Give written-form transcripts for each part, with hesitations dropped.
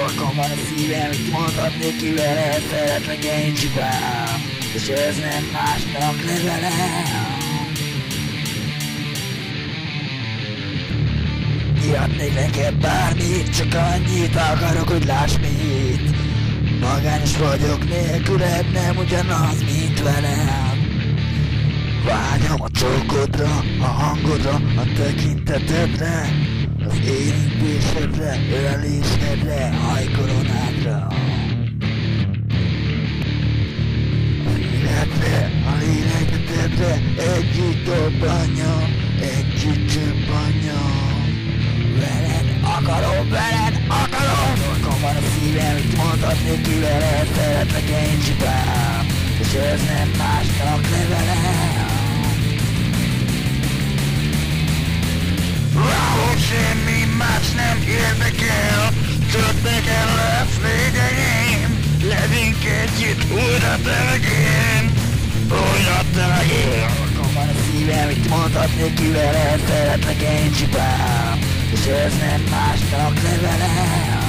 Torkom van a szívem, itt mondhatnék ki veled, szeretlek én csupán, és ez nem másnak levelem. Írhatnék neked bármit, csak annyit akarok, hogy láss mit. Magányos vagyok, nélküled nem ugyanaz, mint velem. Vágyom a csókodra, a hangodra, a tekintetedre, az érintésedre, ölelésedre, hajkoronádra. A életre, a lélegzetedre, együtt dobbanjam, együtt csöppanjam. Veled akarom, veled akarom. Torkom van a szívem, itt mondhatnék ki veled, szeretlek én csupán, és ez nem másnak levelem. Valahogy semmi más nem érdekel, csak nekem lesz végén. Legyünk együtt újra te megén, újra te megén. Torkom van a szívem, itt mondhatnék ki veled, szeretlek én csupán, és ez nem másnak levelem.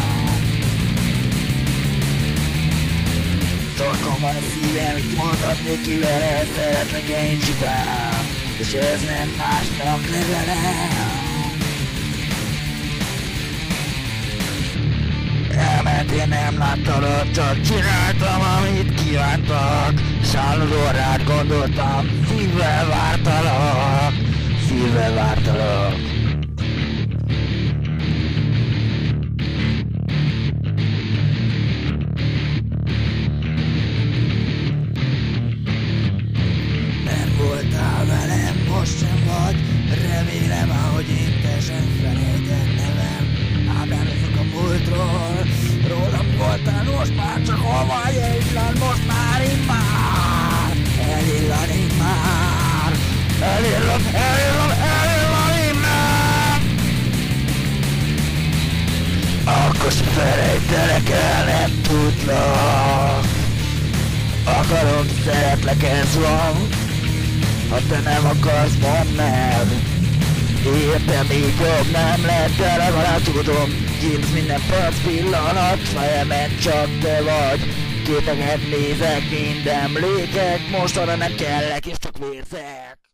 Torkom van a szívem, itt mondhatnék ki veled, szeretlek én csupán, és ez nem másnak levelem. Elmentél, nem láttalak, csak csináltam, amit kívántak. Szállodó rád gondoltam, szívvel vártalak, szívvel vártalak. Nem voltál velem, most sem vagy, remélem, ahogy én te sem felejted nevem. Ábrázolok a múltról, rólam voltál, most már csak hol vagy, éjszlan, most már immár. Elillan immár, elillan immár. Akkor se felejtelek el, nem tudlak. Akarom, szeretlek, ez van. Ha te nem akarsz, mondd meg. Értem, így jobb nem lehet, de legalább tudom. Gyímsz minden perc pillanat, fejemen csak te vagy. Képeket nézek, minden emlékek, most arra nem kellek, és csak vérzek.